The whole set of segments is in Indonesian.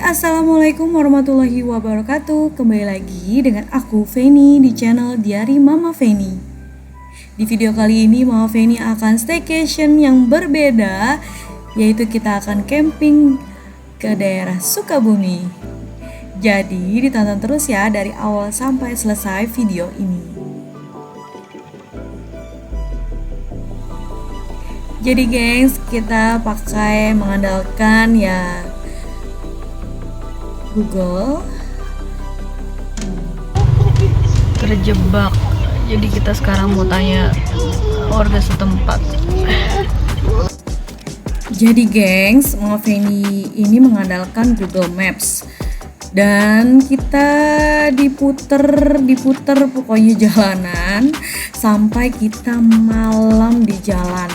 Assalamualaikum warahmatullahi wabarakatuh. Kembali lagi dengan aku Feni di channel Diari Mama Feni. Di video kali ini Mama Feni akan staycation yang berbeda, yaitu kita akan camping ke daerah Sukabumi. Jadi ditonton terus ya dari awal sampai selesai video ini. Jadi gengs, kita pakai mengandalkan ya Google. Terjebak. Jadi kita sekarang mau tanya warga setempat. Jadi gengs, Mama Feni ini mengandalkan Google Maps. Dan kita diputer pokoknya jalanan sampai kita malam di jalan.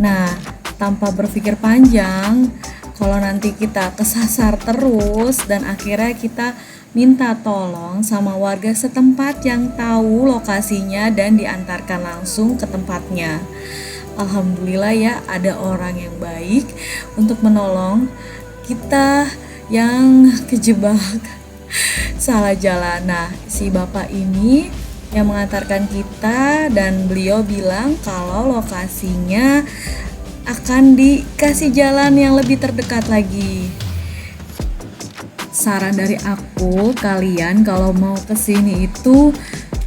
Nah, tanpa berpikir panjang, kalau nanti kita kesasar terus dan akhirnya kita minta tolong sama warga setempat yang tahu lokasinya dan diantarkan langsung ke tempatnya. Alhamdulillah ya, ada orang yang baik untuk menolong kita yang kejebak salah jalan. Nah, si bapak ini yang mengantarkan kita dan beliau bilang kalau lokasinya akan dikasih jalan yang lebih terdekat lagi. Saran dari aku, kalian kalau mau kesini itu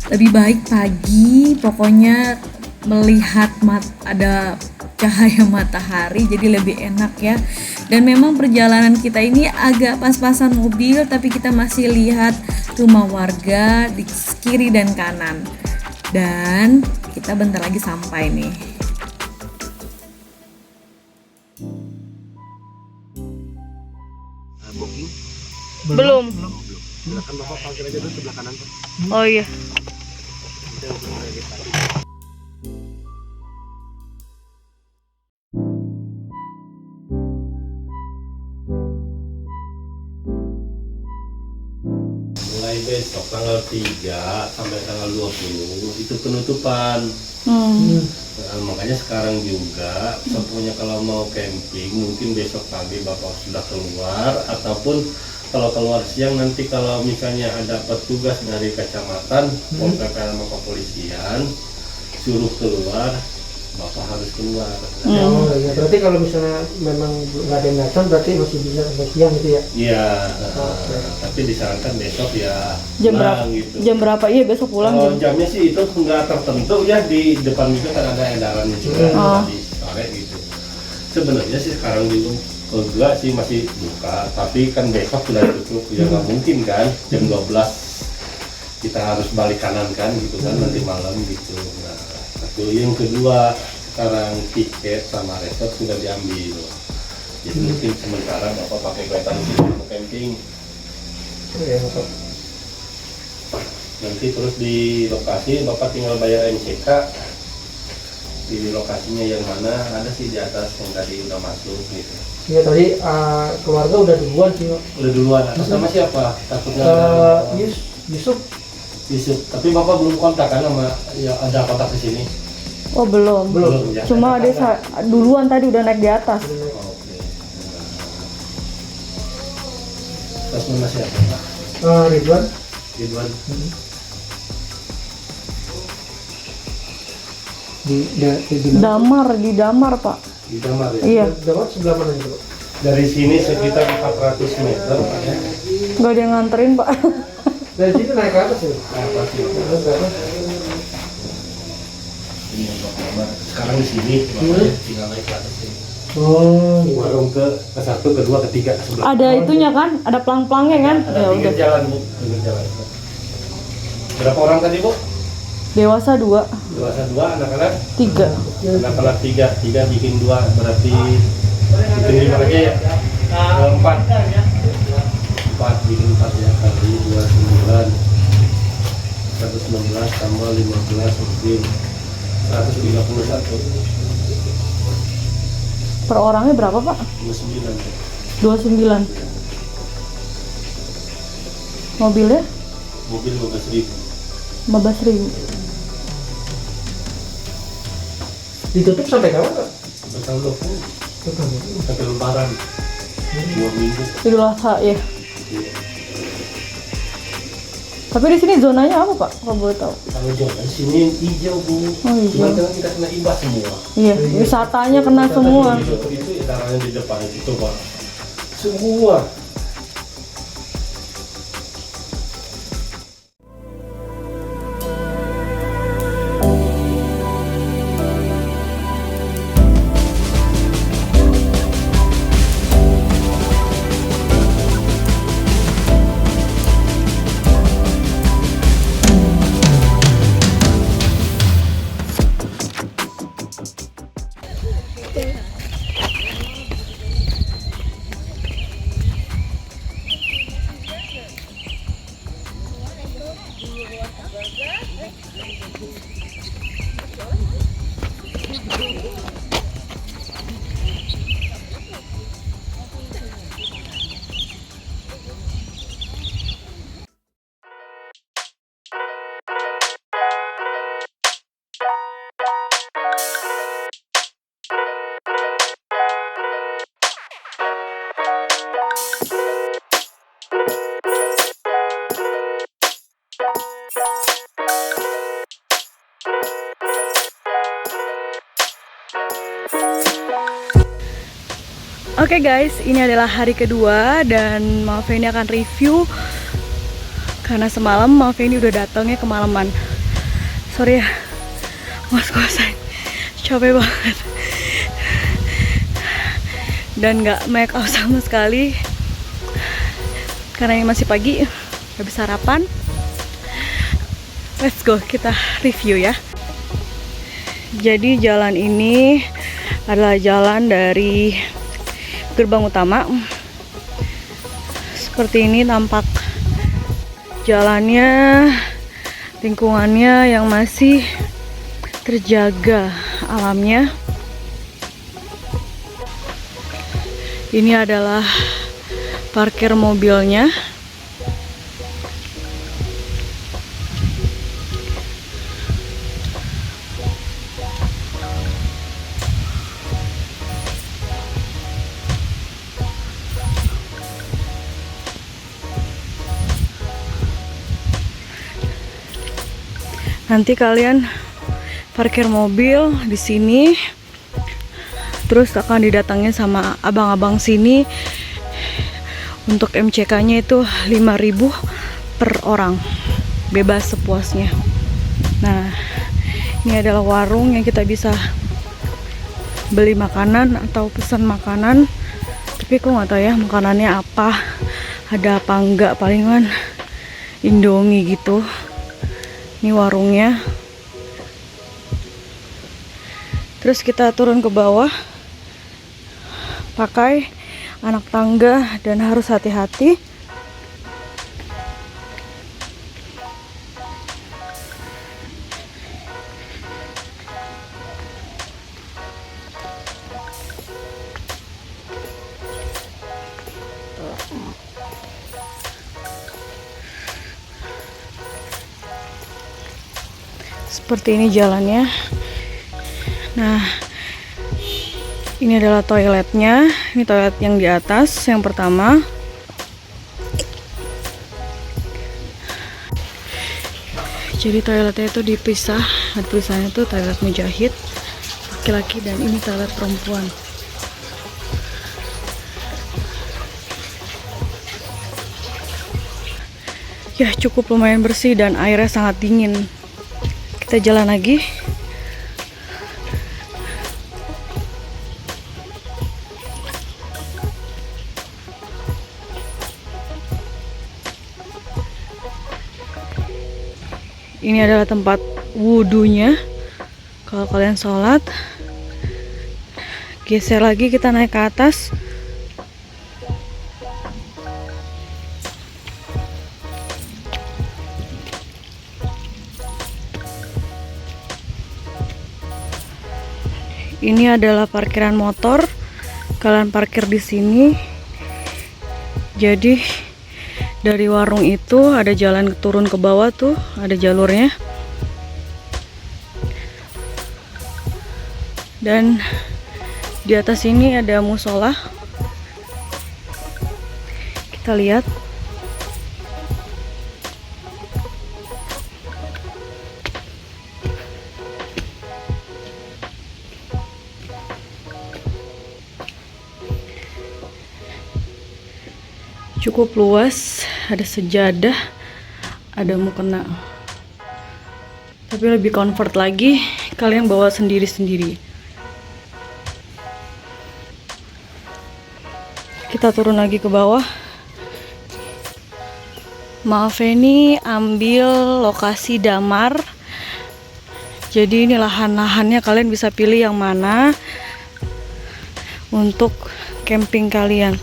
lebih baik pagi, pokoknya melihat ada cahaya matahari jadi lebih enak ya. Dan memang perjalanan kita ini agak pas-pasan mobil, tapi kita masih lihat rumah warga di kiri dan kanan. Dan kita bentar lagi sampai nih. Belum. Silakan Bapak parkir aja dulu sebelah kanan, Pak. Oh iya. Mulai besok tanggal 3 sampai tanggal 20 itu penutupan. Nah, makanya sekarang juga pokoknya kalau mau camping mungkin besok pagi Bapak sudah keluar, ataupun kalau keluar siang nanti kalau misalnya ada petugas dari kecamatan, PP sama kepolisian suruh keluar, Bapak harus keluar. Oh iya, berarti kalau misalnya memang nggak ada yang datang berarti masih bisa sampai siang gitu ya? Iya, tapi disarankan besok ya Jam berapa? gitu. Jam berapa? Iya, besok pulang Kalau jam. jamnya sih itu nggak tertentu ya, di depan itu kan ada edarannya juga di sore gitu. Sebenarnya sih sekarang juga enggak sih, masih buka, tapi kan besok sudah tutup ya, nggak mungkin kan jam 12 kita harus balik kanan kan gitu kan nanti malam gitu. Nah, satu yang kedua, sekarang tiket sama resort sudah diambil, jadi mungkin sementara Bapak pakai kereta untuk camping. Iya, Bapak. Nanti terus di lokasi Bapak tinggal bayar MCK. Di lokasinya yang mana ada sih di atas yang tadi udah masuk gitu. Iya, tadi keluarga udah duluan sih, Pak. Udah duluan, atas nama siapa? Takutnya Yusuf. Yusuf. Tapi Bapak belum kontak kan sama ya, ada kontak di sini? Oh, belum. Ya. Cuma ada duluan tadi udah naik di atas. Oke. Atas nama siapa, Pak? Ridwan. Ridwan. Di Damar, Pak. Di Damar ya? Iya. Dapat sebelah mana itu, Pak? Dari sini sekitar 400 meter Pak ya? Gak ada yang nganterin, Pak. Dari situ naik ke atas ya? Apa sih? Naik ke atas. Ini Bapak Damar. Sekarang di sini, Bapak tinggal naik ke atas sini. Oh, iya. Warung ke satu, kedua, ketiga, sebelah. Ada itunya kan? Ada pelang-pelangnya kan? Ada Ya pinggir udah. jalan, Bu. Pinggir jalan. Berapa orang tadi, Bu? Dewasa 2, Dewasa 2, anak-anak? 3. Anak-anak 3 bikin 2, berarti bikin 5 aja ya? 4 bikin 4 ya, kali 29 116 tambah 15 mungkin 131 Per orangnya berapa, Pak? 29 ya. 29. Mobilnya Mobil 15.000. 15.000. Ditutup sampai kapan, Pak? Sampai tanggal 20 sampai lebaran. 2 minggu. Idul Adha ya. Tapi di sini zonanya apa Pak? Kalau boleh tahu? Kalau jalan sini hijau Bu. Oh, hijau. Cuma kan kita kena imbas semua. Iya, wisatanya kena semua. Itu edarannya di depan itu Pak. Semua. Oke guys, ini adalah hari kedua dan Mama Feni akan review karena semalam Mama Feni udah datangnya kemalaman. Sorry ya, ngos-ngosan, capek banget dan nggak make up sama sekali karena ini masih pagi, habis sarapan. Let's go, kita review ya. Jadi jalan ini adalah jalan dari gerbang utama. Seperti ini tampak jalannya, lingkungannya yang masih terjaga alamnya. Ini adalah parkir mobilnya. Nanti kalian parkir mobil di sini, terus akan didatangin sama abang-abang sini. Untuk MCK-nya itu 5.000 per orang, bebas sepuasnya. Nah, ini adalah warung yang kita bisa beli makanan atau pesan makanan. Tapi aku nggak tahu ya makanannya apa, ada apa enggak, palingan Indomie gitu. Ini warungnya. Terus kita turun ke bawah, pakai anak tangga dan harus hati-hati. Seperti ini jalannya. Nah, ini adalah toiletnya. Ini toilet yang di atas, yang pertama. Jadi toiletnya itu dipisah. Tulisannya itu toilet mujahid laki-laki dan ini toilet perempuan. Ya, cukup lumayan bersih dan airnya sangat dingin. Kita jalan lagi. Ini adalah tempat wudhunya. Kalau kalian sholat, geser lagi, kita naik ke atas. Ini adalah parkiran motor. Kalian parkir di sini. Jadi dari warung itu ada jalan turun ke bawah tuh, ada jalurnya. Dan di atas ini ada musola. Kita lihat. Cukup luas, ada sejadah, ada mukena. Tapi lebih comfort lagi, kalian bawa sendiri-sendiri. Kita turun lagi ke bawah. Maaf ini ambil lokasi damar. Jadi ini lahan-lahannya, kalian bisa pilih yang mana untuk camping kalian.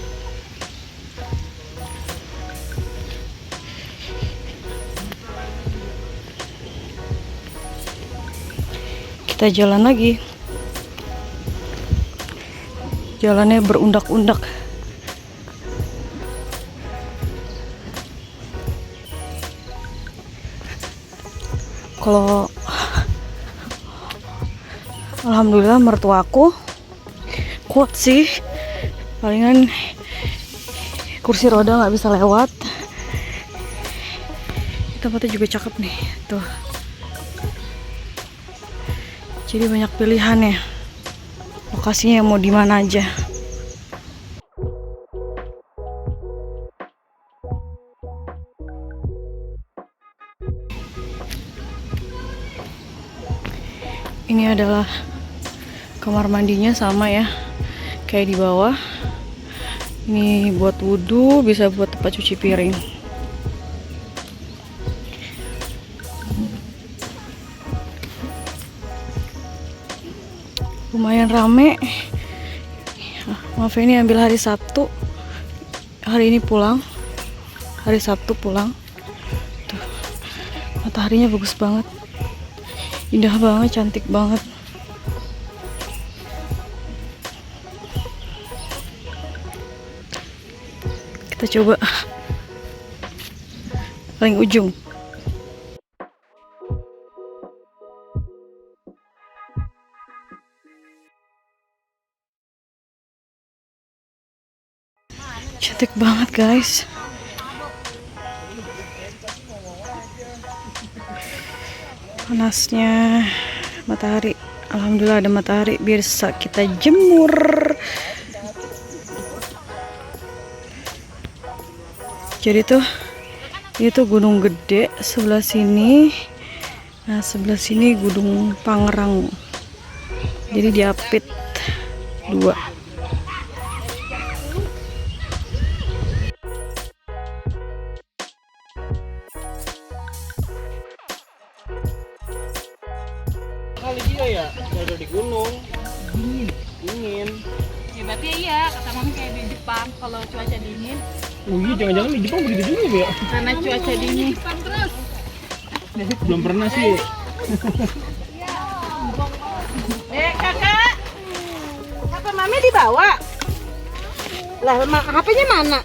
Kita jalan lagi. Jalannya berundak-undak. Kalau alhamdulillah mertuaku kuat sih. Palingan kursi roda nggak bisa lewat. Tempatnya juga cakep nih, tuh. Jadi banyak pilihannya. Lokasinya mau di mana aja. Ini adalah kamar mandinya, sama ya kayak di bawah. Ini buat wudhu, bisa buat tempat cuci piring. Lumayan rame. Maaf ini ambil hari Sabtu. Hari ini pulang. Hari Sabtu pulang. Tuh. Mataharinya bagus banget. Indah banget, cantik banget. Kita coba paling ujung. Cantik banget guys. Panasnya matahari. Alhamdulillah ada matahari, bisa kita jemur. Jadi tuh itu Gunung Gede sebelah sini. Nah sebelah sini Gunung Pangrango. Jadi diapit dua. Kali dia ya, ada di gunung. Dingin. Ya berarti iya, kata mami kayak di Jepang kalau cuaca dingin. Oh iya, jangan-jangan di Jepang begitu juga ya? Karena cuaca dingin. Belum pernah sih. Kakak, HP mami dibawa. Lah, HP-nya mana?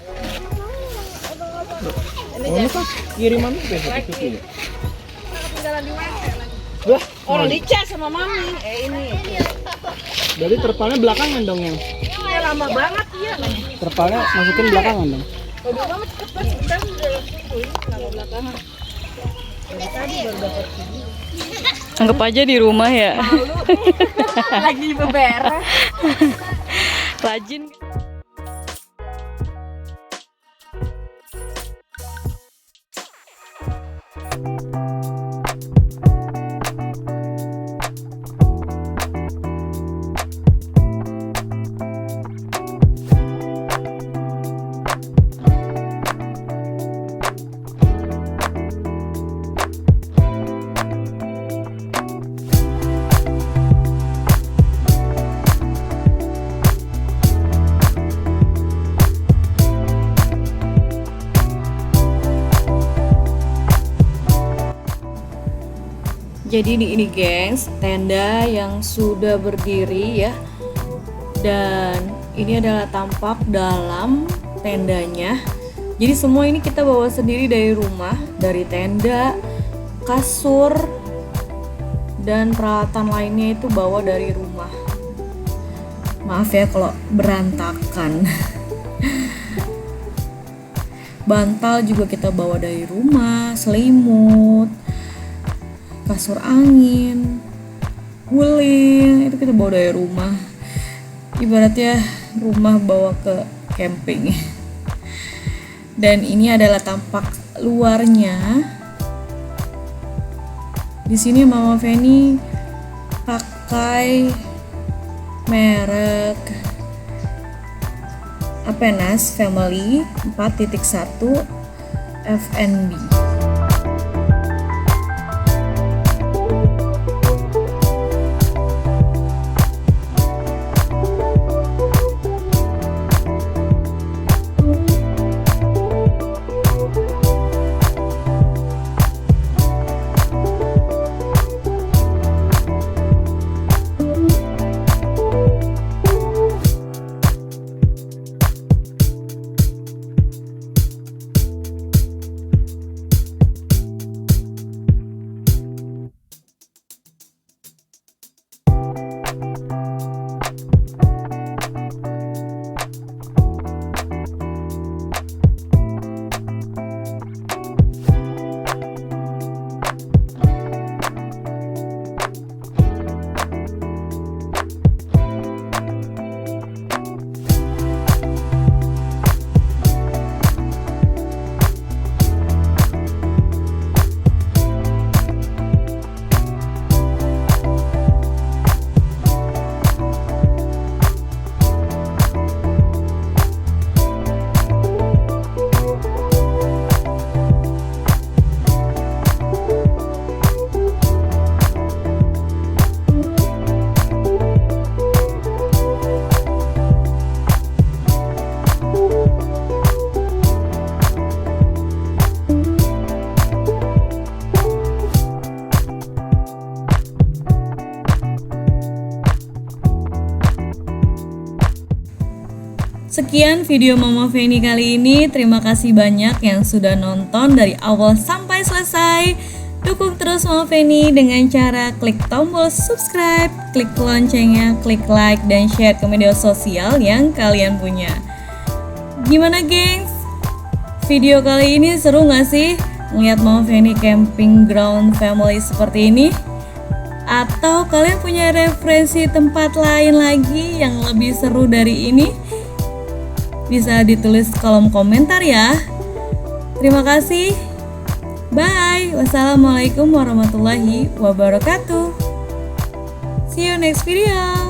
Ini kan kiriman besok itu. Ketinggalan di WC lagi. Wah, Orang dicas sama mami. Ini. berarti terpalnya belakangan dong yang. Ya lama banget iya. Terpalnya masukin belakangan dong. Udah mama cepet sebentar udah lama belakangan. Tadi baru dapat ini. Anggap aja di rumah ya. Lagi beberes. Rajin. Jadi ini gengs, tenda yang sudah berdiri ya. Dan ini adalah tampak dalam tendanya. Jadi semua ini kita bawa sendiri dari rumah, dari tenda, kasur, dan peralatan lainnya itu bawa dari rumah. Maaf ya kalau berantakan. Bantal juga kita bawa dari rumah, selimut, kasur angin, guling, itu kita bawa dari rumah. Ibaratnya rumah bawa ke camping. Dan ini adalah tampak luarnya. Di sini Mama Feni pakai merek Apenas Family 4.1 FNB. Sekian video Mama Feni kali ini. Terima kasih banyak yang sudah nonton dari awal sampai selesai. Dukung terus Mama Feni dengan cara klik tombol subscribe, klik loncengnya, klik like, dan share ke media sosial yang kalian punya. Gimana gengs? Video kali ini seru gak sih? Ngeliat Mama Feni camping ground family seperti ini? Atau kalian punya referensi tempat lain lagi yang lebih seru dari ini? Bisa ditulis kolom komentar ya. Terima kasih. Bye. Wassalamualaikum warahmatullahi wabarakatuh. See you next video.